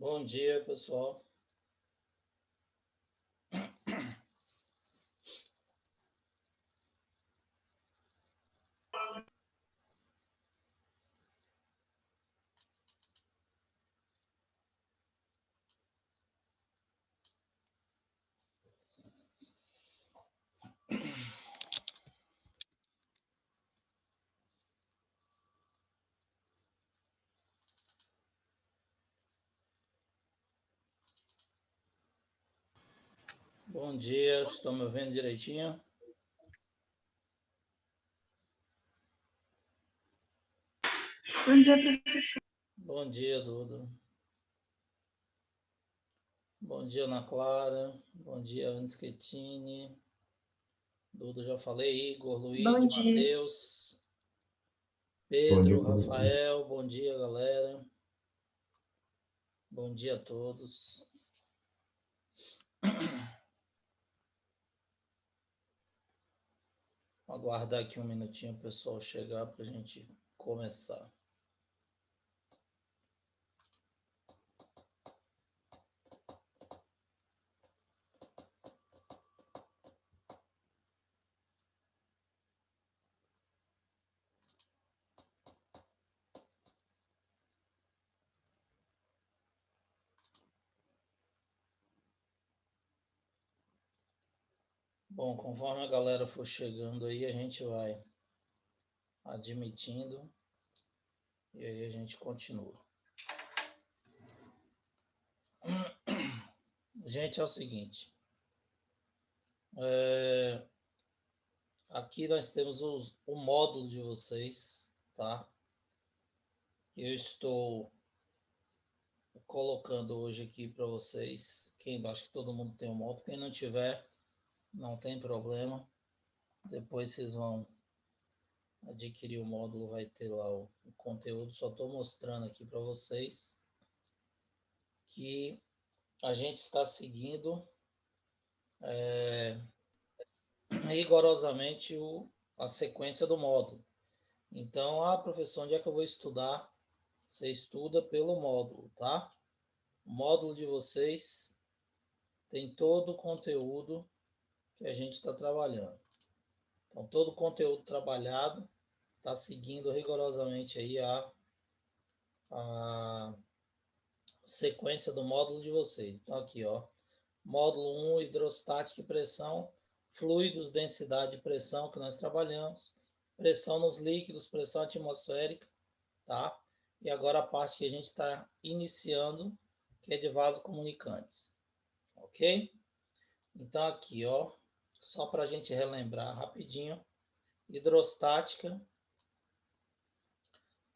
Bom dia, pessoal. Bom dia, estão me ouvindo direitinho? Bom dia, professor. Bom dia, Duda. Bom dia, Ana Clara. Bom dia, Ana Schettini. Duda, já falei. Igor, Luíde, Bom dia. Matheus, Bom dia, Pedro, professor. Rafael. Bom dia, galera. Bom dia a todos. Vou aguardar aqui um minutinho o pessoal chegar para a gente começar. Bom, conforme a galera for chegando aí, a gente vai admitindo e aí a gente continua. Gente, é o seguinte. Aqui nós temos o módulo de vocês, tá? Eu estou colocando hoje aqui para vocês. Acho que todo mundo tem um módulo. Quem não tiver, não tem problema. Depois vocês vão adquirir o módulo, vai ter lá o conteúdo. Só estou mostrando aqui para vocês que a gente está seguindo rigorosamente a sequência do módulo. Então, professor, onde é que eu vou estudar? Você estuda pelo módulo, tá? O módulo de vocês tem todo o conteúdo que a gente está trabalhando. Então, todo o conteúdo trabalhado está seguindo rigorosamente aí a sequência do módulo de vocês. Então, aqui, ó, módulo 1, hidrostática e pressão, fluidos, densidade e pressão, que nós trabalhamos, pressão nos líquidos, pressão atmosférica, tá? E agora a parte que a gente está iniciando, que é de vasocomunicantes, ok? Então, aqui, ó, só para a gente relembrar rapidinho, hidrostática,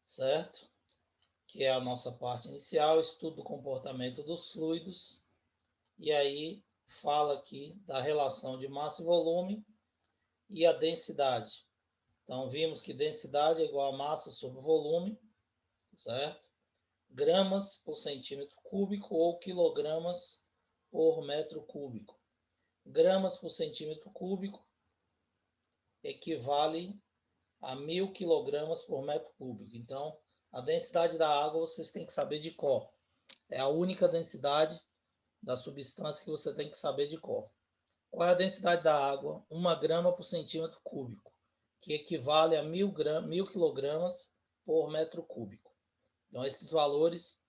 certo? Que é a nossa parte inicial, estudo do comportamento dos fluidos, e aí fala aqui da relação de massa e volume e a densidade. Então, vimos que densidade é igual a massa sobre volume, certo? Gramas por centímetro cúbico ou quilogramas por metro cúbico. Gramas por centímetro cúbico equivale a 1.000 quilogramas por metro cúbico. Então, a densidade da água vocês têm que saber de cor. É a única densidade da substância que você tem que saber de cor. Qual é a densidade da água? 1 grama por centímetro cúbico, que equivale a 1.000 quilogramas por metro cúbico. Então, esses valores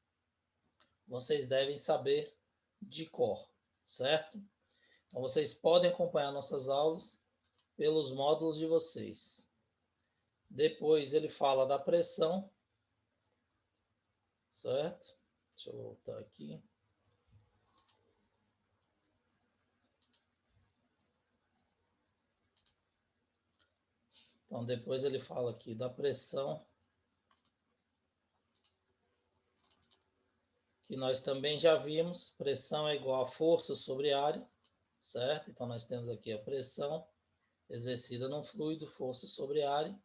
vocês devem saber de cor, certo? Então, vocês podem acompanhar nossas aulas pelos módulos de vocês. Depois ele fala da pressão, certo? Deixa eu voltar aqui. Então, depois ele fala aqui da pressão, que nós também já vimos. Pressão é igual a força sobre área, certo? Então, nós temos aqui a pressão exercida num fluido, força sobre área.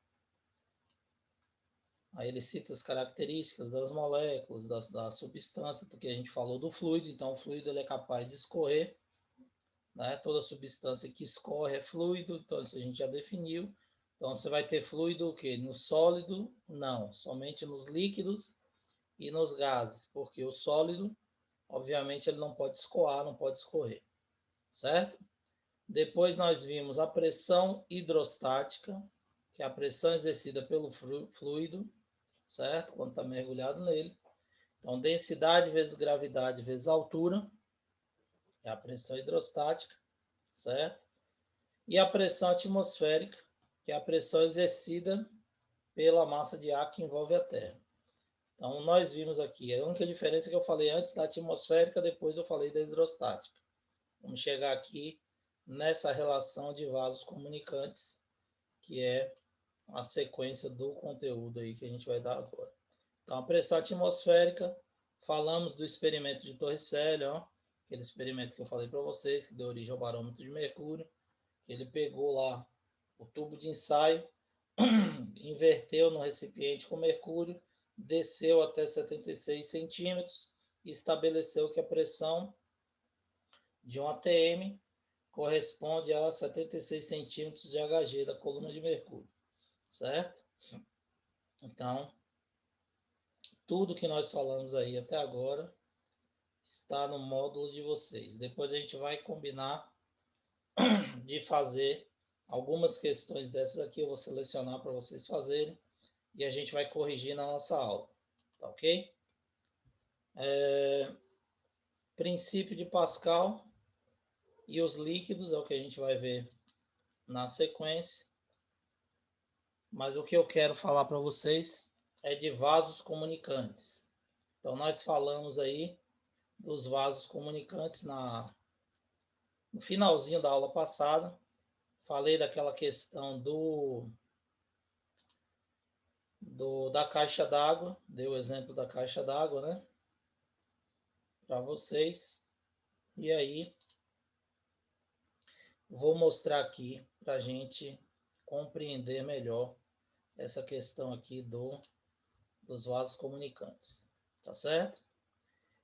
Aí ele cita as características das moléculas, da substância, porque a gente falou do fluido. Então, o fluido ele é capaz de escorrer, né? Toda substância que escorre é fluido, então isso a gente já definiu. Então, você vai ter fluido o quê? No sólido? Não, somente nos líquidos e nos gases, porque o sólido obviamente ele não pode escoar, não pode escorrer, certo? Depois nós vimos a pressão hidrostática, que é a pressão exercida pelo fluido, certo? Quando está mergulhado nele. Então, densidade vezes gravidade vezes altura, é a pressão hidrostática, certo? E a pressão atmosférica, que é a pressão exercida pela massa de ar que envolve a Terra. Então, nós vimos aqui, a única diferença que eu falei antes da atmosférica, depois eu falei da hidrostática. Vamos chegar aqui nessa relação de vasos comunicantes, que é a sequência do conteúdo aí que a gente vai dar agora. Então, a pressão atmosférica, falamos do experimento de Torricelli, ó, aquele experimento que eu falei para vocês, que deu origem ao barômetro de mercúrio, que ele pegou lá o tubo de ensaio, inverteu no recipiente com mercúrio, desceu até 76 centímetros e estabeleceu que a pressão de um ATM corresponde a 76 centímetros de Hg da coluna de mercúrio, certo? Então, tudo que nós falamos aí até agora está no módulo de vocês. Depois a gente vai combinar de fazer algumas questões dessas aqui, eu vou selecionar para vocês fazerem e a gente vai corrigir na nossa aula, tá ok? Princípio de Pascal e os líquidos é o que a gente vai ver na sequência. Mas o que eu quero falar para vocês é de vasos comunicantes. Então, nós falamos aí dos vasos comunicantes no finalzinho da aula passada. Falei daquela questão da caixa d'água, dei o exemplo da caixa d'água, né? Para vocês. E aí, vou mostrar aqui para a gente compreender melhor essa questão aqui dos vasos comunicantes, tá certo?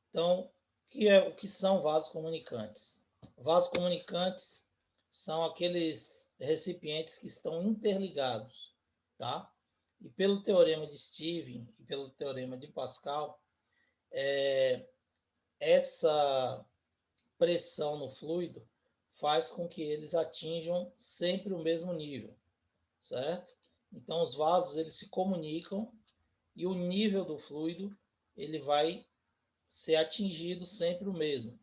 Então, o que são vasos comunicantes? Vasos comunicantes são aqueles recipientes que estão interligados, tá? E pelo teorema de Stevin e pelo teorema de Pascal, essa pressão no fluido faz com que eles atinjam sempre o mesmo nível, certo? Então, os vasos eles se comunicam e o nível do fluido ele vai ser atingido sempre o mesmo.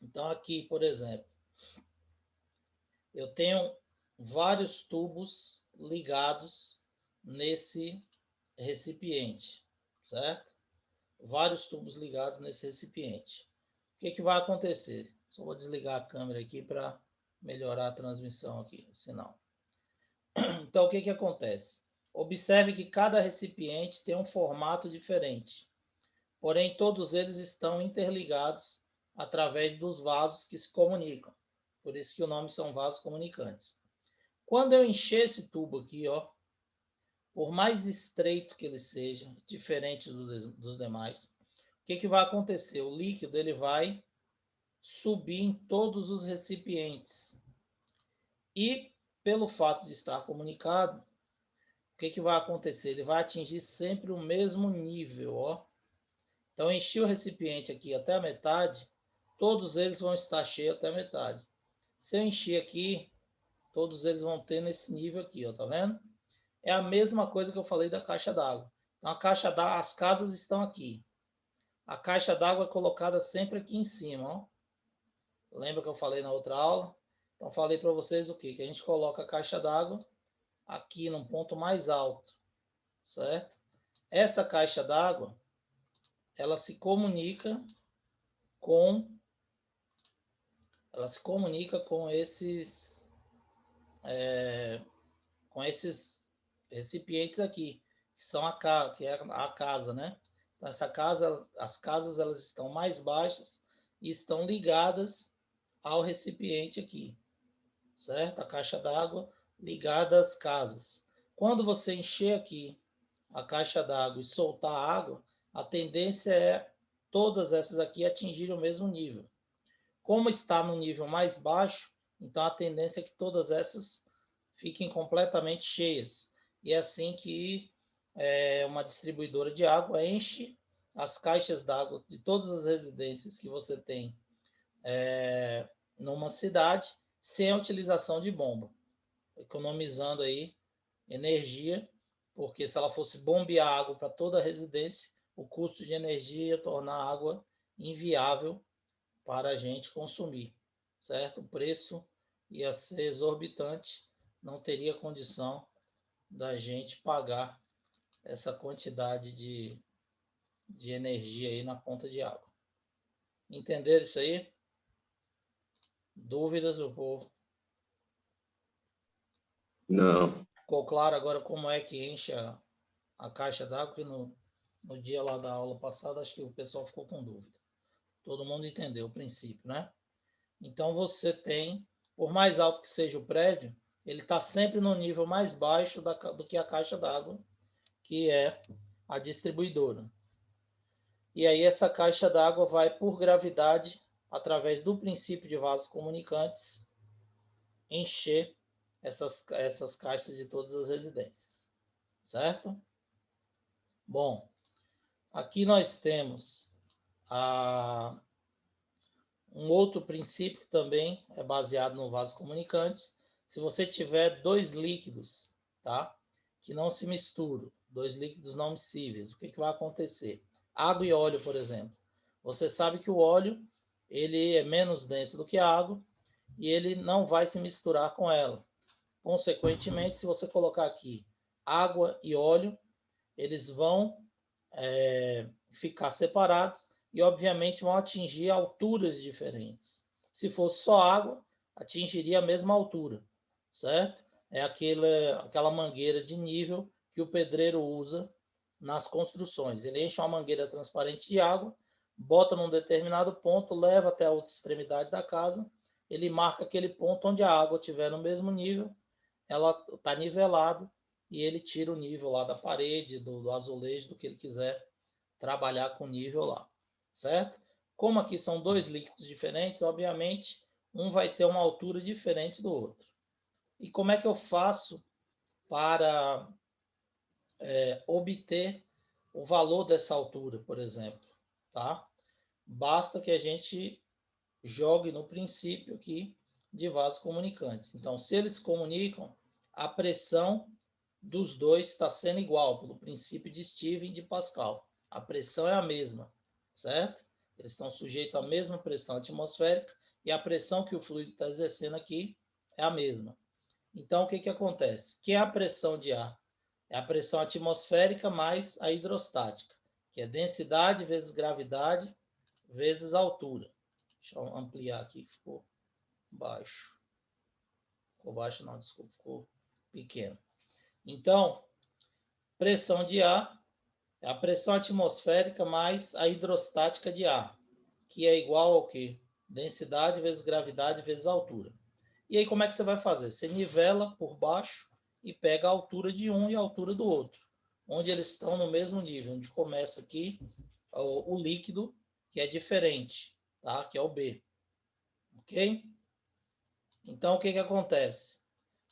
Então, aqui, por exemplo, eu tenho vários tubos ligados nesse recipiente, certo? Vários tubos ligados nesse recipiente. O que vai acontecer? Só vou desligar a câmera aqui para melhorar a transmissão aqui, o sinal. Então, o que acontece? Observe que cada recipiente tem um formato diferente, porém todos eles estão interligados através dos vasos que se comunicam. Por isso que o nome são vasos comunicantes. Quando eu encher esse tubo aqui, ó, por mais estreito que ele seja, diferente dos demais, o que vai acontecer? O líquido ele vai subir em todos os recipientes. E pelo fato de estar comunicado, o que vai acontecer? Ele vai atingir sempre o mesmo nível, ó. Então, enchi o recipiente aqui até a metade, todos eles vão estar cheios até a metade. Se eu encher aqui, todos eles vão ter nesse nível aqui, ó, tá vendo? É a mesma coisa que eu falei da caixa d'água. Então, a caixa d'água, as casas estão aqui. A caixa d'água é colocada sempre aqui em cima, ó. Lembra que eu falei na outra aula? Então, falei para vocês o quê? Que a gente coloca a caixa d'água aqui num ponto mais alto, certo? Essa caixa d'água, ela se comunica com esses recipientes aqui, que são que é a casa, né? Então, as casas elas estão mais baixas e estão ligadas ao recipiente aqui, certo? A caixa d'água ligada às casas. Quando você encher aqui a caixa d'água e soltar a água, a tendência é todas essas aqui atingirem o mesmo nível. Como está no nível mais baixo, então a tendência é que todas essas fiquem completamente cheias. E é assim que uma distribuidora de água enche as caixas d'água de todas as residências que você tem numa cidade sem a utilização de bomba, economizando aí energia, porque se ela fosse bombear água para toda a residência, o custo de energia ia tornar a água inviável para a gente consumir, certo? O preço ia ser exorbitante, não teria condição da gente pagar essa quantidade de energia aí na conta de água. Entenderam isso aí? Dúvidas, meu povo? Não. Ficou claro agora como é que enche a caixa d'água? Que no dia lá da aula passada, acho que o pessoal ficou com dúvida. Todo mundo entendeu o princípio, né? Então, você tem, por mais alto que seja o prédio, ele está sempre no nível mais baixo do que a caixa d'água, que é a distribuidora. E aí, essa caixa d'água vai, por gravidade, através do princípio de vasos comunicantes, encher essas caixas de todas as residências. Certo? Bom, aqui nós temos um outro princípio que também é baseado no vaso comunicante. Se você tiver dois líquidos, tá? Que não se misturam, dois líquidos não miscíveis, o que vai acontecer? Água e óleo, por exemplo. Você sabe que o óleo ele é menos denso do que a água e ele não vai se misturar com ela. Consequentemente, se você colocar aqui água e óleo, eles vão ficar separados e, obviamente, vão atingir alturas diferentes. Se fosse só água, atingiria a mesma altura, certo? É aquela mangueira de nível que o pedreiro usa nas construções. Ele enche uma mangueira transparente de água, bota num determinado ponto, leva até a outra extremidade da casa, ele marca aquele ponto onde a água estiver no mesmo nível, ela está nivelada, e ele tira o nível lá da parede, do azulejo, do que ele quiser trabalhar com nível lá, certo? Como aqui são dois líquidos diferentes, obviamente, um vai ter uma altura diferente do outro. E como é que eu faço para obter o valor dessa altura, por exemplo? Tá? Basta que a gente jogue no princípio aqui de vasos comunicantes. Então, se eles comunicam, a pressão dos dois está sendo igual, pelo princípio de Stevens e de Pascal. A pressão é a mesma, certo? Eles estão sujeitos à mesma pressão atmosférica e a pressão que o fluido está exercendo aqui é a mesma. Então, o que acontece? Que é a pressão de ar? É a pressão atmosférica mais a hidrostática, que é densidade vezes gravidade vezes altura. Deixa eu ampliar aqui, ficou baixo. Ficou baixo não, desculpa, ficou pequeno. Então, pressão de ar é a pressão atmosférica mais a hidrostática de ar, que é igual ao quê? Densidade vezes gravidade vezes altura. E aí como é que você vai fazer? Você nivela por baixo e pega a altura de um e a altura do outro, onde eles estão no mesmo nível, onde começa aqui o líquido, que é diferente, tá? Que é o B. Ok? Então, o que acontece?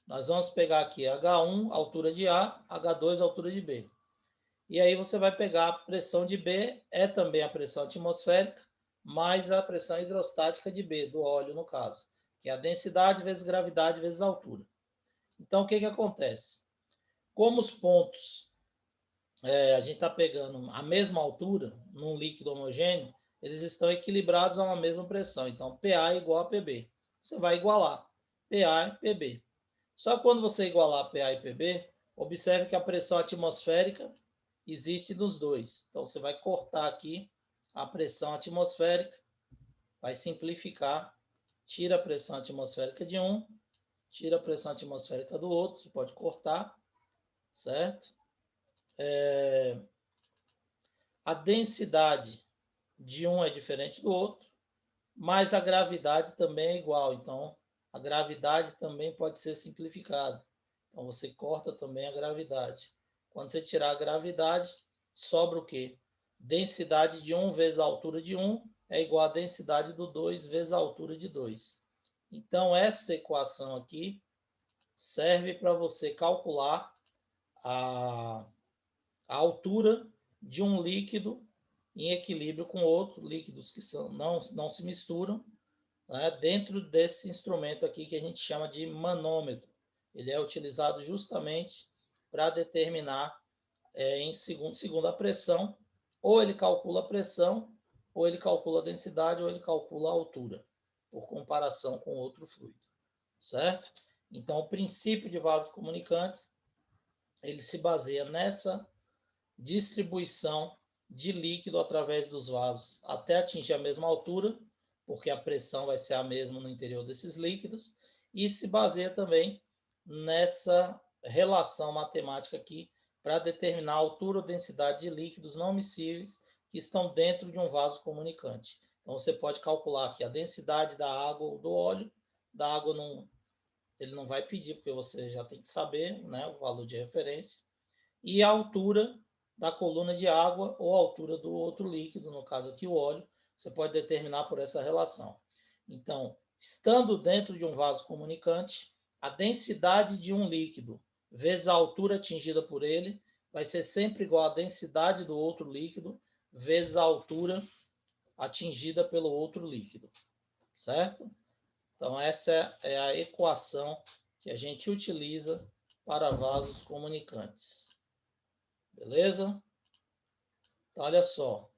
Nós vamos pegar aqui H1, altura de A, H2, altura de B. E aí você vai pegar a pressão de B, é também a pressão atmosférica, mais a pressão hidrostática de B, do óleo no caso, que é a densidade vezes gravidade vezes altura. Então, o que acontece? Como os pontos, a gente está pegando a mesma altura num líquido homogêneo, eles estão equilibrados a uma mesma pressão. Então, PA é igual a PB. Você vai igualar PA e PB. Só que quando você igualar PA e PB, observe que a pressão atmosférica existe nos dois. Então, você vai cortar aqui a pressão atmosférica, vai simplificar, tira a pressão atmosférica de um, tira a pressão atmosférica do outro, você pode cortar, certo? A densidade de um é diferente do outro, mas a gravidade também é igual. Então, a gravidade também pode ser simplificada. Então, você corta também a gravidade. Quando você tirar a gravidade, sobra o quê? Densidade de 1 vezes a altura de 1 é igual a densidade do 2 vezes a altura de 2. Então, essa equação aqui serve para você calcular a altura de um líquido em equilíbrio com outros líquidos que não se misturam, né, dentro desse instrumento aqui que a gente chama de manômetro. Ele é utilizado justamente para determinar, segundo a pressão, ou ele calcula a pressão, ou ele calcula a densidade, ou ele calcula a altura, por comparação com outro fluido, certo? Então, o princípio de vasos comunicantes, ele se baseia nessa distribuição de líquido através dos vasos até atingir a mesma altura, porque a pressão vai ser a mesma no interior desses líquidos, e se baseia também nessa relação matemática aqui para determinar a altura ou densidade de líquidos não miscíveis que estão dentro de um vaso comunicante. Então, você pode calcular aqui a densidade da água ou do óleo. Da água ele não vai pedir, porque você já tem que saber, né, o valor de referência. E a altura da coluna de água ou a altura do outro líquido, no caso aqui o óleo, você pode determinar por essa relação. Então, estando dentro de um vaso comunicante, a densidade de um líquido vezes a altura atingida por ele vai ser sempre igual à densidade do outro líquido vezes a altura atingida pelo outro líquido, certo? Então, essa é a equação que a gente utiliza para vasos comunicantes. Beleza? Então, olha só.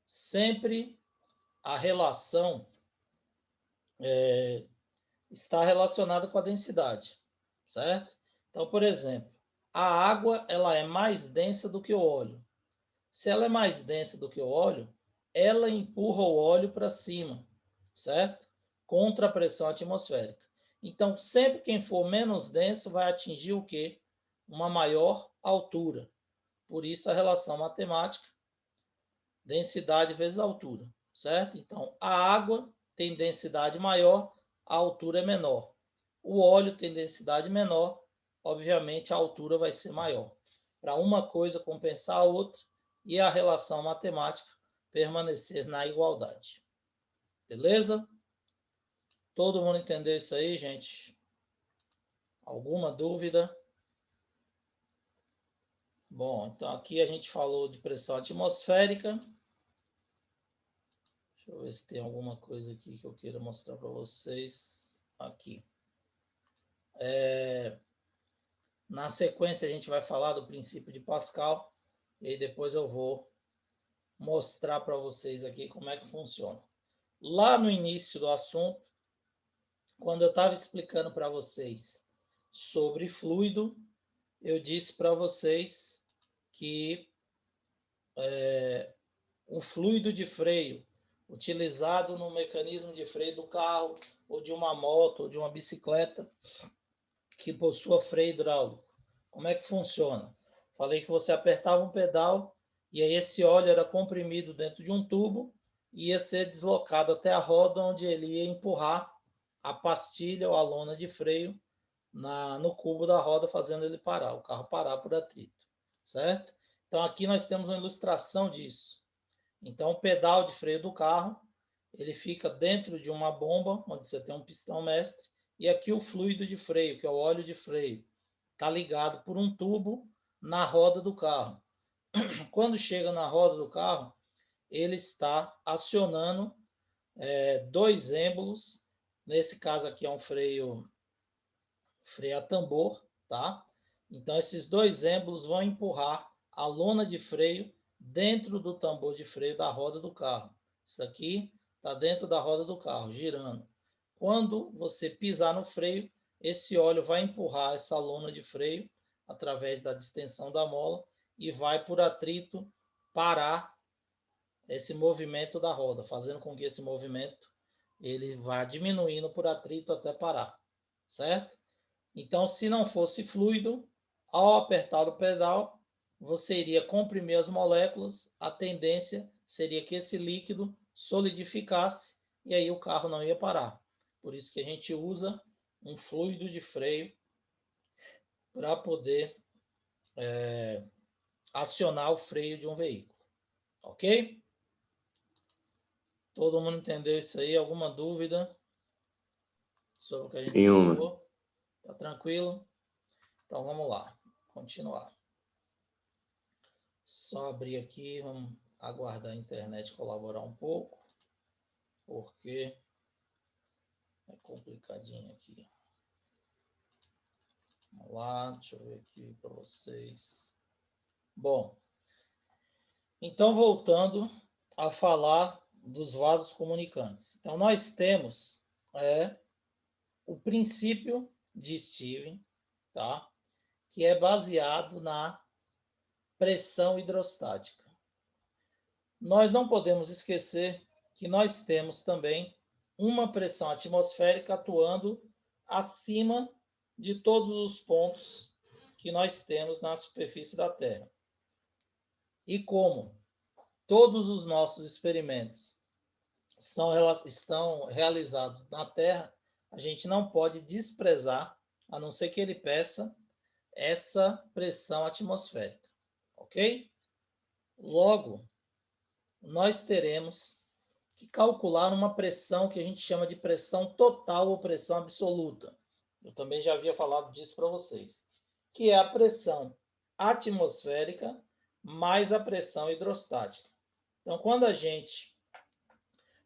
Sempre a relação está relacionada com a densidade, certo? Então, por exemplo, a água ela é mais densa do que o óleo. Se ela é mais densa do que o óleo, ela empurra o óleo para cima, certo? Contra a pressão atmosférica. Então, sempre quem for menos denso vai atingir o quê? Uma maior altura. Por isso a relação matemática, densidade vezes altura, certo? Então, a água tem densidade maior, a altura é menor. O óleo tem densidade menor, obviamente a altura vai ser maior. Para uma coisa compensar a outra e a relação matemática permanecer na igualdade. Beleza? Todo mundo entendeu isso aí, gente? Alguma dúvida? Bom, então aqui a gente falou de pressão atmosférica. Deixa eu ver se tem alguma coisa aqui que eu queira mostrar para vocês. Aqui. Na sequência, a gente vai falar do princípio de Pascal. E aí depois eu vou mostrar para vocês aqui como é que funciona. Lá no início do assunto, quando eu estava explicando para vocês sobre fluido, eu disse para vocês que um fluido de freio utilizado no mecanismo de freio do carro, ou de uma moto, ou de uma bicicleta, que possua freio hidráulico. Como é que funciona? Falei que você apertava um pedal e aí esse óleo era comprimido dentro de um tubo e ia ser deslocado até a roda, onde ele ia empurrar a pastilha ou a lona de freio no cubo da roda, fazendo ele parar, o carro parar por atrito, certo? Então aqui nós temos uma ilustração disso. Então o pedal de freio do carro, ele fica dentro de uma bomba, onde você tem um pistão mestre, e aqui o fluido de freio, que é o óleo de freio, está ligado por um tubo na roda do carro. Quando chega na roda do carro, ele está acionando dois êmbolos. Nesse caso aqui é um freio a tambor, tá? Então esses dois êmbolos vão empurrar a lona de freio dentro do tambor de freio da roda do carro. Isso aqui está dentro da roda do carro, girando. Quando você pisar no freio, esse óleo vai empurrar essa lona de freio através da distensão da mola e vai, por atrito, parar esse movimento da roda, fazendo com que esse movimento ele vá diminuindo por atrito até parar, certo? Então, se não fosse fluido, ao apertar o pedal, você iria comprimir as moléculas, a tendência seria que esse líquido solidificasse e aí o carro não ia parar. Por isso que a gente usa um fluido de freio para poder acionar o freio de um veículo. Ok? Todo mundo entendeu isso aí? Alguma dúvida sobre o que a gente falou? Tá tranquilo? Então vamos lá, continuar. Só abrir aqui, vamos aguardar a internet colaborar um pouco, porque é complicadinho aqui. Vamos lá, deixa eu ver aqui para vocês. Bom, então voltando a falar dos vasos comunicantes. Então, nós temos o princípio de Stevens, tá? Que é baseado na pressão hidrostática. Nós não podemos esquecer que nós temos também uma pressão atmosférica atuando acima de todos os pontos que nós temos na superfície da Terra. E como todos os nossos experimentos estão realizados na Terra, a gente não pode desprezar, a não ser que ele peça, essa pressão atmosférica, ok? Logo, nós teremos que calcular uma pressão que a gente chama de pressão total ou pressão absoluta. Eu também já havia falado disso para vocês, que é a pressão atmosférica mais a pressão hidrostática. Então, quando a gente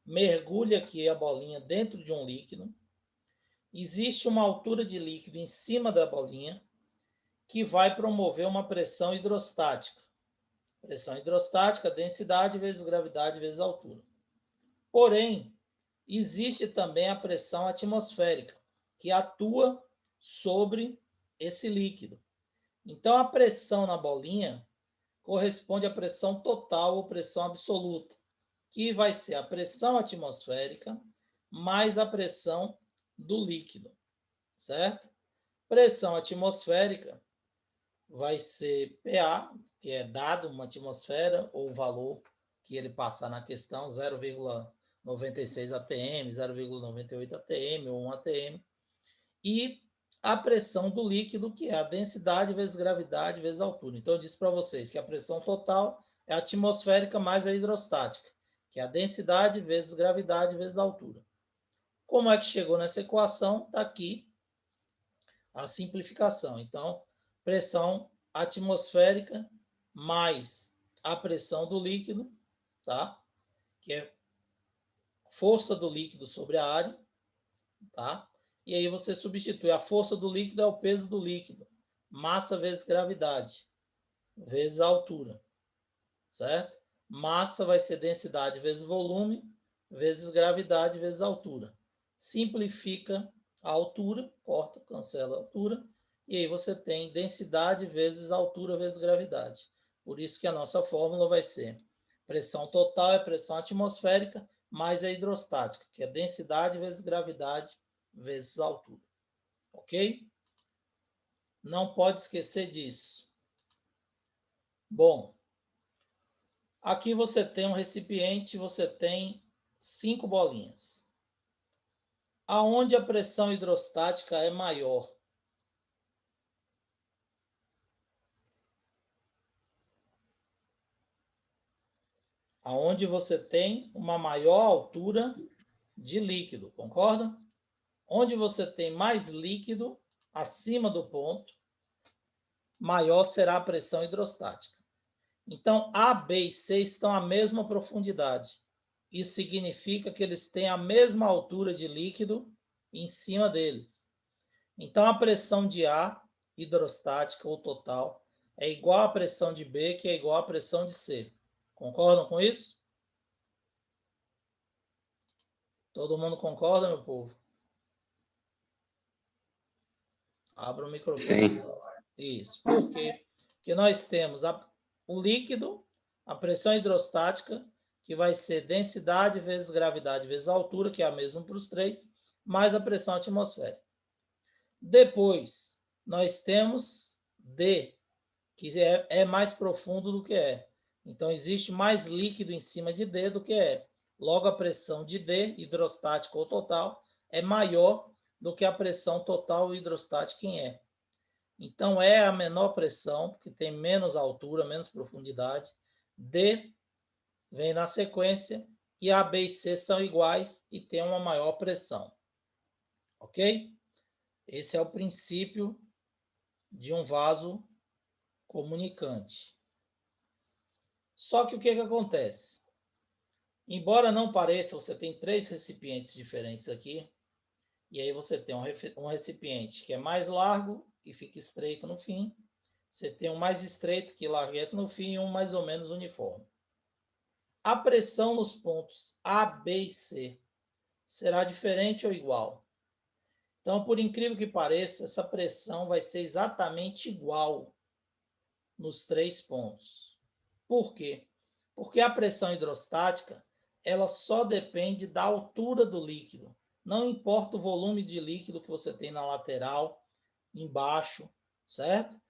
mergulha aqui a bolinha dentro de um líquido, existe uma altura de líquido em cima da bolinha que vai promover uma pressão hidrostática. Pressão hidrostática, densidade vezes gravidade vezes altura. Porém, existe também a pressão atmosférica, que atua sobre esse líquido. Então, a pressão na bolinha corresponde à pressão total ou pressão absoluta, que vai ser a pressão atmosférica mais a pressão do líquido, certo? Pressão atmosférica vai ser PA, que é dado uma atmosfera, ou o valor que ele passar na questão, 0,96 atm, 0,98 atm ou 1 atm, e a pressão do líquido, que é a densidade vezes gravidade vezes altura. Então, eu disse para vocês que a pressão total é a atmosférica mais a hidrostática, que é a densidade vezes gravidade vezes altura. Como é que chegou nessa equação? Está aqui a simplificação. Então, pressão atmosférica mais a pressão do líquido, tá? Que é força do líquido sobre a área, tá? E aí você substitui a força do líquido é o peso do líquido, massa vezes gravidade, vezes a altura, certo? Massa vai ser densidade vezes volume, vezes gravidade vezes altura. Simplifica a altura, corta, cancela a altura, e aí você tem densidade vezes altura vezes gravidade. Por isso que a nossa fórmula vai ser pressão total é pressão atmosférica mais a hidrostática, que é densidade vezes gravidade vezes altura. Ok? Não pode esquecer disso. Bom, aqui você tem um recipiente, você tem 5 bolinhas. Aonde a pressão hidrostática é maior? Aonde você tem uma maior altura de líquido, concorda? Onde você tem mais líquido acima do ponto, maior será a pressão hidrostática. Então, A, B e C estão à mesma profundidade. Isso significa que eles têm a mesma altura de líquido em cima deles. Então, a pressão de A, hidrostática ou total, é igual à pressão de B, que é igual à pressão de C. Concordam com isso? Todo mundo concorda, meu povo? Abra o microfone. Sim. Isso. Por quê? Porque nós temos o líquido, a pressão hidrostática, que vai ser densidade vezes gravidade vezes altura, que é a mesma para os três, mais a pressão atmosférica. Depois, nós temos D, que é mais profundo do que E. Então, existe mais líquido em cima de D do que E. Logo, a pressão de D, hidrostática ou total, é maior do que a pressão total hidrostática em E. Então, E é a menor pressão, porque tem menos altura, menos profundidade. D vem na sequência, e A, B e C são iguais e tem uma maior pressão. Ok? Esse é o princípio de um vaso comunicante. Só que o que acontece? Embora não pareça, você tem 3 recipientes diferentes aqui, e aí você tem um recipiente que é mais largo e fica estreito no fim, você tem um mais estreito que larguece no fim e um mais ou menos uniforme. A pressão nos pontos A, B e C será diferente ou igual? Então, por incrível que pareça, essa pressão vai ser exatamente igual nos 3 pontos. Por quê? Porque a pressão hidrostática, ela só depende da altura do líquido. Não importa o volume de líquido que você tem na lateral, embaixo, certo?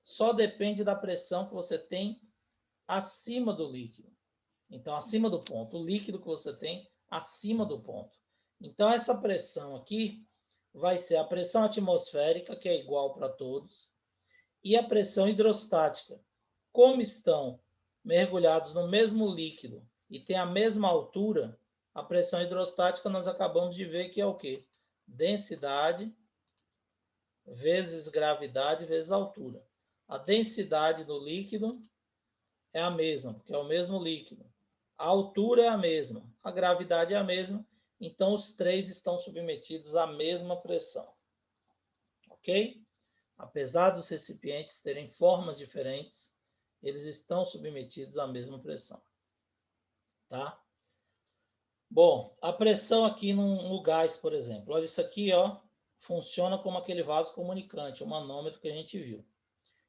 Só depende da pressão que você tem acima do líquido. Então, acima do ponto. O líquido que você tem acima do ponto. Então, essa pressão aqui vai ser a pressão atmosférica, que é igual para todos, e a pressão hidrostática. Como estão mergulhados no mesmo líquido e tem a mesma altura, a pressão hidrostática nós acabamos de ver que é o quê? Densidade vezes gravidade vezes altura. A densidade do líquido é a mesma, porque é o mesmo líquido. A altura é a mesma, a gravidade é a mesma, então os 3 estão submetidos à mesma pressão. Ok? Apesar dos recipientes terem formas diferentes, eles estão submetidos à mesma pressão. Tá? Bom, a pressão aqui no gás, por exemplo. Olha isso aqui, ó, funciona como aquele vaso comunicante, o manômetro que a gente viu.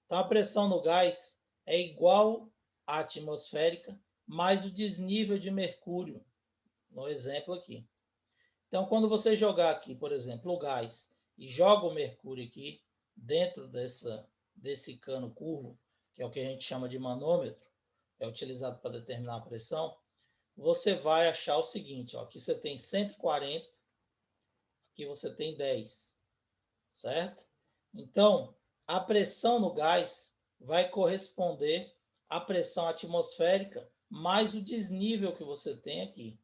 Então, a pressão no gás é igual à atmosférica mais o desnível de mercúrio, no exemplo aqui. Então, quando você jogar aqui, por exemplo, o gás e joga o mercúrio aqui dentro desse cano curvo, que é o que a gente chama de manômetro, é utilizado para determinar a pressão, você vai achar o seguinte, ó, aqui você tem 140, aqui você tem 10, certo? Então, a pressão no gás vai corresponder à pressão atmosférica mais o desnível que você tem aqui.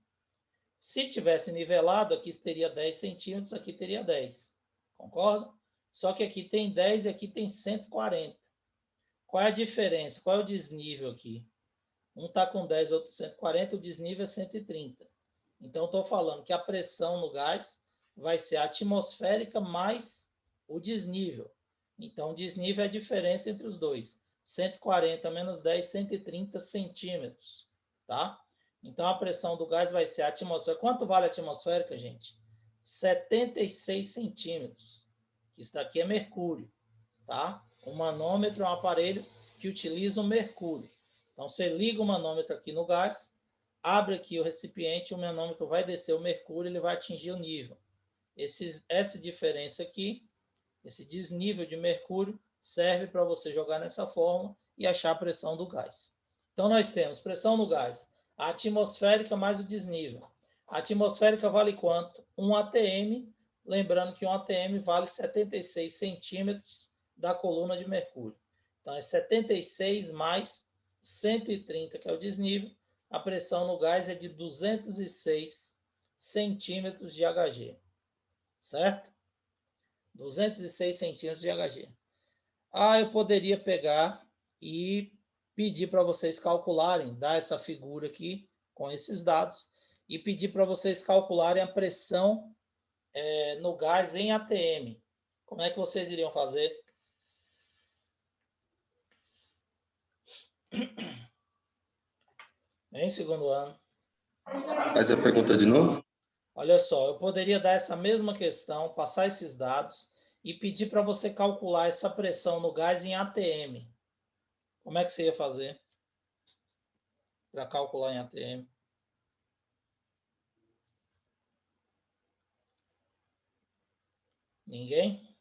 Se tivesse nivelado, aqui teria 10 centímetros, aqui teria 10. Concorda? Só que aqui tem 10 e aqui tem 140. Qual é a diferença? Qual é o desnível aqui? Um está com 10, outro 140, o desnível é 130. Então, estou falando que a pressão no gás vai ser atmosférica mais o desnível. Então, o desnível é a diferença entre os dois. 140 menos 10, 130 centímetros. Tá? Então, a pressão do gás vai ser a atmosférica. Quanto vale a atmosférica, gente? 76 centímetros. Isso daqui é mercúrio. Tá? O manômetro é um aparelho que utiliza o mercúrio. Então, você liga o manômetro aqui no gás, abre aqui o recipiente, o manômetro vai descer o mercúrio, ele vai atingir o nível. Essa diferença aqui, esse desnível de mercúrio, serve para você jogar nessa fórmula e achar a pressão do gás. Então, nós temos pressão no gás, a atmosférica mais o desnível. A atmosférica vale quanto? 1 atm, lembrando que 1 atm vale 76 centímetros da coluna de mercúrio. Então, é 76 mais 130, que é o desnível. A pressão no gás é de 206 centímetros de Hg. Certo? 206 centímetros de Hg. Ah, eu poderia pegar e pedir para vocês calcularem, dar essa figura aqui com esses dados e pedir para vocês calcularem a pressão no gás em atm. Como é que vocês iriam fazer? Em segundo ano. Faz a pergunta de novo? Olha só, eu poderia dar essa mesma questão, passar esses dados e pedir para você calcular essa pressão no gás em atm. Como é que você ia fazer para calcular em atm? Ninguém?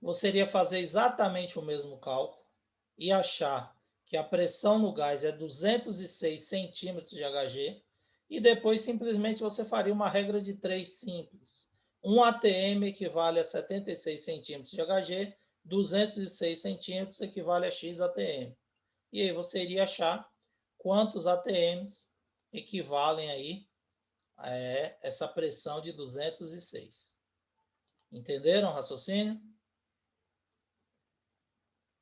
Você iria fazer exatamente o mesmo cálculo e achar que a pressão no gás é 206 centímetros de Hg e depois simplesmente você faria uma regra de 3 simples. 1 atm equivale a 76 centímetros de Hg, 206 centímetros equivale a x atm. E aí você iria achar quantos atms equivalem aí a essa pressão de 206. Entenderam o raciocínio?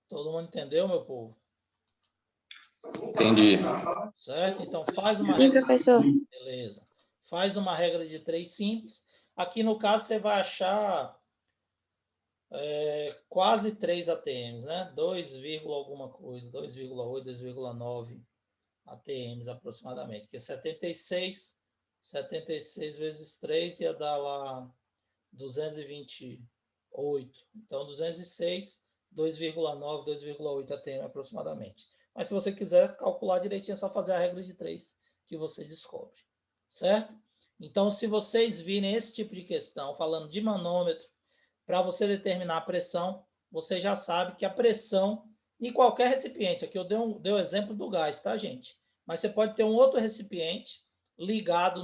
Todo mundo entendeu, meu povo? Entendi. Certo? Então, faz uma Sim, regra. professor. Beleza. Faz uma regra de 3 simples. Aqui, no caso, você vai achar quase 3 ATMs, né? 2, alguma coisa, 2,8, 2,9 ATMs aproximadamente, que é 76 vezes 3 ia dar lá 228. Então, 206, 2,9, 2,8 ATM aproximadamente. Mas se você quiser calcular direitinho, é só fazer a regra de 3 que você descobre. Certo? Então, se vocês virem esse tipo de questão, falando de manômetro, para você determinar a pressão, você já sabe que a pressão em qualquer recipiente, aqui eu dei o exemplo do gás, tá, gente? Mas você pode ter um outro recipiente ligado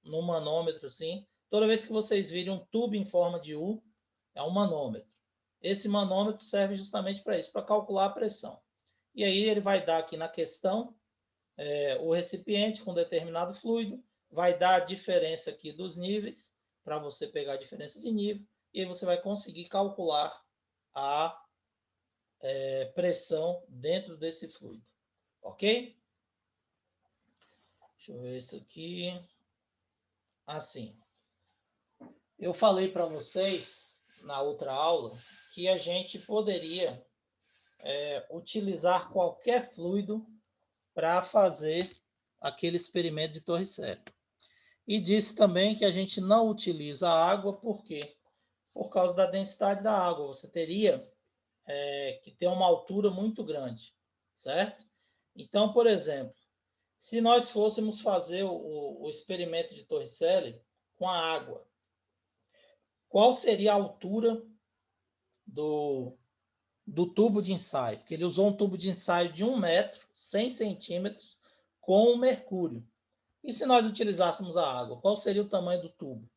num manômetro, assim. Toda vez que vocês virem um tubo em forma de U, é um manômetro. Esse manômetro serve justamente para isso, para calcular a pressão. E aí ele vai dar aqui na questão o recipiente com determinado fluido, vai dar a diferença aqui dos níveis, para você pegar a diferença de nível, e aí você vai conseguir calcular a pressão dentro desse fluido. Ok? Deixa eu ver isso aqui. Assim. Eu falei para vocês na outra aula que a gente poderia utilizar qualquer fluido para fazer aquele experimento de Torricelli. E disse também que a gente não utiliza a água, por quê? Por causa da densidade da água. Você teria que ter uma altura muito grande, certo? Então, por exemplo, se nós fôssemos fazer o experimento de Torricelli com a água, qual seria a altura do tubo de ensaio? Porque ele usou um tubo de ensaio de 1 metro, 100 centímetros, com mercúrio. E se nós utilizássemos a água, qual seria o tamanho do tubo?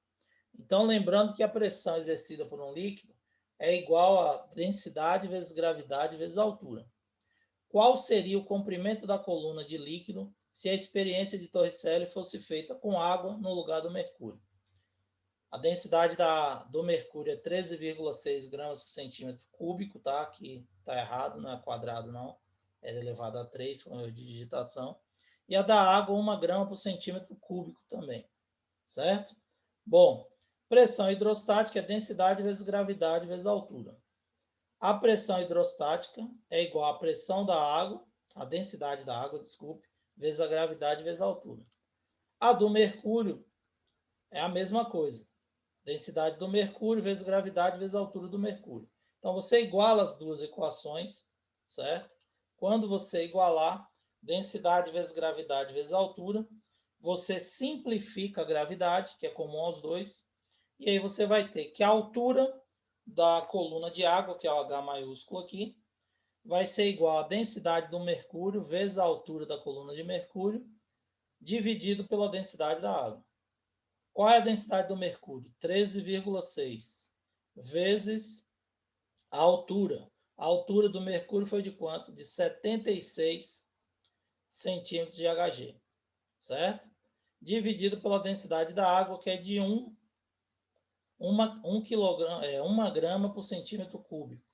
Então, lembrando que a pressão exercida por um líquido é igual a densidade vezes gravidade vezes altura. Qual seria o comprimento da coluna de líquido se a experiência de Torricelli fosse feita com água no lugar do mercúrio? A densidade do mercúrio é 13,6 gramas por centímetro cúbico, tá? Aqui está errado, não é quadrado não, é elevado a 3 com erro de digitação. E a da água, 1 grama por centímetro cúbico também, certo? Bom, pressão hidrostática é densidade vezes gravidade vezes altura. A pressão hidrostática é igual à pressão da água, a densidade da água, desculpe, vezes a gravidade vezes a altura. A do mercúrio é a mesma coisa. Densidade do mercúrio vezes gravidade vezes a altura do mercúrio. Então, você iguala as duas equações, certo? Quando você igualar densidade vezes gravidade vezes altura, você simplifica a gravidade, que é comum aos dois, e aí você vai ter que a altura da coluna de água, que é o H maiúsculo aqui, vai ser igual à densidade do mercúrio vezes a altura da coluna de mercúrio, dividido pela densidade da água. Qual é a densidade do mercúrio? 13,6 vezes a altura. A altura do mercúrio foi de quanto? De 76 centímetros de Hg, certo? Dividido pela densidade da água, que é de 1 grama por centímetro cúbico.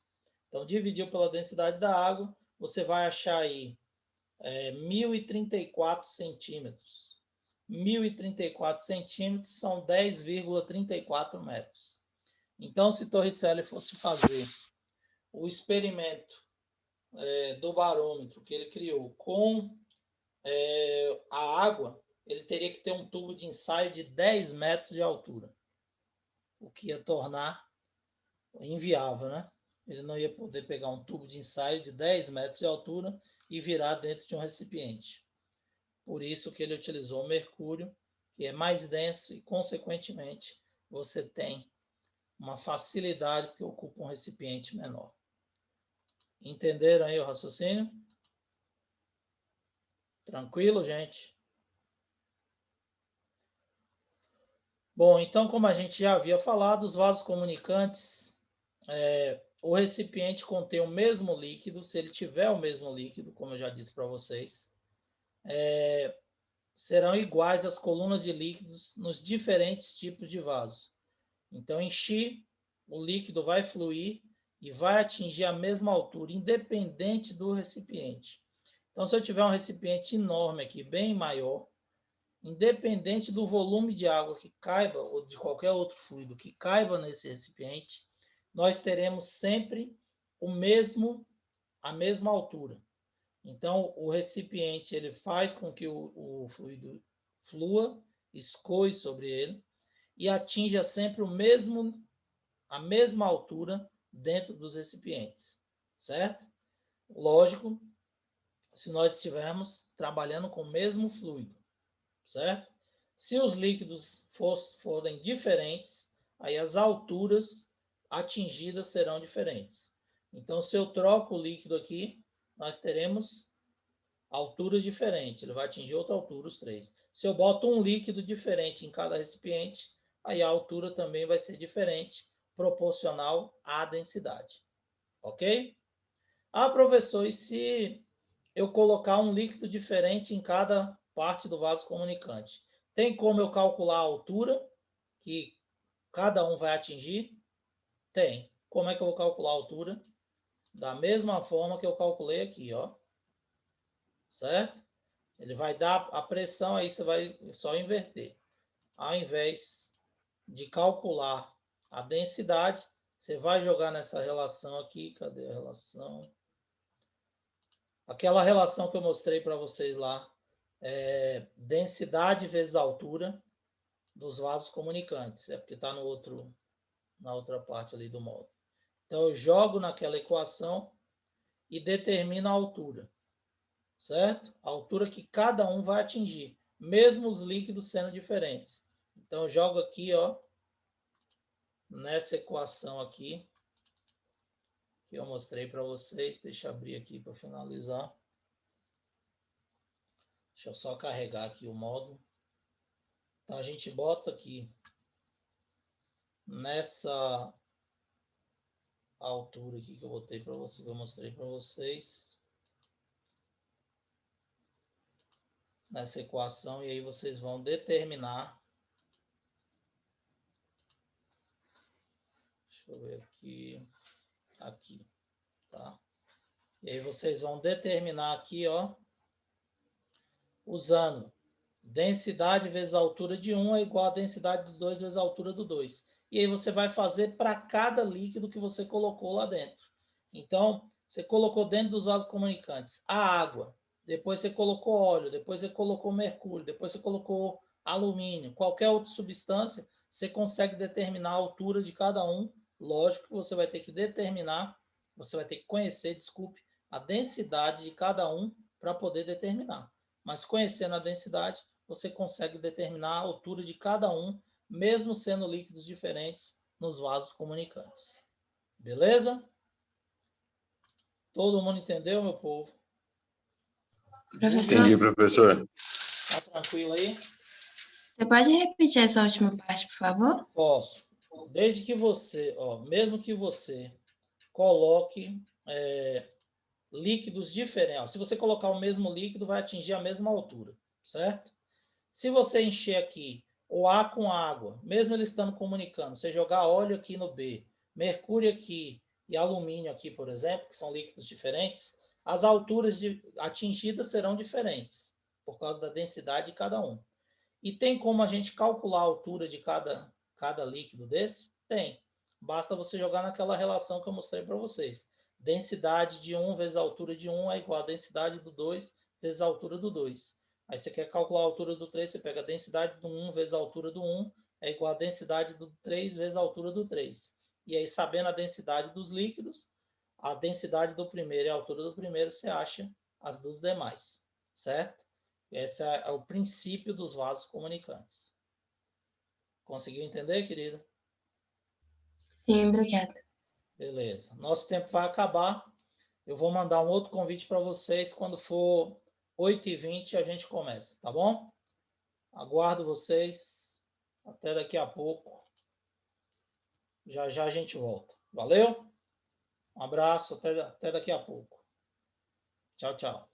Então, dividiu pela densidade da água, você vai achar aí 1.034 centímetros. 1.034 centímetros são 10,34 metros. Então, se Torricelli fosse fazer o experimento do barômetro que ele criou com a água, ele teria que ter um tubo de ensaio de 10 metros de altura, o que ia tornar inviável, né? Ele não ia poder pegar um tubo de ensaio de 10 metros de altura e virar dentro de um recipiente. Por isso que ele utilizou o mercúrio, que é mais denso e, consequentemente, você tem uma facilidade que ocupa um recipiente menor. Entenderam aí o raciocínio? Tranquilo, gente? Bom, então, como a gente já havia falado, os vasos comunicantes, o recipiente contém o mesmo líquido, se ele tiver o mesmo líquido, como eu já disse para vocês, serão iguais as colunas de líquidos nos diferentes tipos de vaso. Então, encher, o líquido vai fluir e vai atingir a mesma altura, independente do recipiente. Então, se eu tiver um recipiente enorme aqui, bem maior, independente do volume de água que caiba, ou de qualquer outro fluido que caiba nesse recipiente, nós teremos sempre a mesma altura. Então, o recipiente ele faz com que o fluido flua, escoe sobre ele e atinja sempre a mesma altura dentro dos recipientes, certo? Lógico, se nós estivermos trabalhando com o mesmo fluido, certo? Se os líquidos forem diferentes, aí as alturas atingidas serão diferentes. Então, se eu troco o líquido aqui, nós teremos alturas diferentes. Ele vai atingir outra altura, os três. Se eu boto um líquido diferente em cada recipiente, aí a altura também vai ser diferente, proporcional à densidade. Ok? Ah, professor, e se eu colocar um líquido diferente em cada parte do vaso comunicante? Tem como eu calcular a altura que cada um vai atingir? Tem. Como é que eu vou calcular a altura? Da mesma forma que eu calculei aqui, ó. Certo? Ele vai dar a pressão, aí você vai só inverter. Ao invés de calcular a densidade, você vai jogar nessa relação aqui. Cadê a relação? Aquela relação que eu mostrei para vocês lá. Densidade vezes altura dos vasos comunicantes. É porque está na outra parte ali do módulo. Então, eu jogo naquela equação e determino a altura. Certo? A altura que cada um vai atingir, mesmo os líquidos sendo diferentes. Então, eu jogo aqui, ó, nessa equação aqui, que eu mostrei para vocês. Deixa eu abrir aqui para finalizar. Deixa eu só carregar aqui o módulo. Então, a gente bota aqui nessa altura aqui que eu botei para vocês, que eu mostrei para vocês. Nessa equação, e aí vocês vão determinar. Deixa eu ver aqui. Aqui, tá? E aí vocês vão determinar aqui, ó, usando densidade vezes a altura de 1 é igual a densidade do 2 vezes a altura do 2. E aí você vai fazer para cada líquido que você colocou lá dentro. Então, você colocou dentro dos vasos comunicantes a água, depois você colocou óleo, depois você colocou mercúrio, depois você colocou alumínio, qualquer outra substância, você consegue determinar a altura de cada um. Lógico que você vai ter que determinar, você vai ter que conhecer, desculpe, a densidade de cada um para poder determinar. Mas conhecendo a densidade, você consegue determinar a altura de cada um, mesmo sendo líquidos diferentes nos vasos comunicantes. Beleza? Todo mundo entendeu, meu povo? Professor, Entendi, professor. Tá tranquilo aí? você pode repetir essa última parte, por favor? Posso. Desde que você, mesmo que você coloque líquidos diferentes. Se você colocar o mesmo líquido, vai atingir a mesma altura, certo? Se você encher aqui o A com água, mesmo ele estando comunicando, você jogar óleo aqui no B, mercúrio aqui e alumínio aqui, por exemplo, que são líquidos diferentes, as alturas atingidas serão diferentes, por causa da densidade de cada um. E tem como a gente calcular a altura de cada líquido desse? Tem. Basta você jogar naquela relação que eu mostrei para vocês. Densidade de 1 vezes a altura de 1 é igual a densidade do 2 vezes a altura do 2. Aí você quer calcular a altura do 3, você pega a densidade do 1 vezes a altura do 1 é igual a densidade do 3 vezes a altura do 3. E aí, sabendo a densidade dos líquidos, a densidade do primeiro e a altura do primeiro, você acha as dos demais, certo? Esse é o princípio dos vasos comunicantes. Conseguiu entender, querido? Sim, obrigada. Beleza. Nosso tempo vai acabar. Eu vou mandar um outro convite para vocês. Quando for 8h20, a gente começa, tá bom? Aguardo vocês. Até daqui a pouco. Já já a gente volta. Valeu? Um abraço. Até daqui a pouco. Tchau, tchau.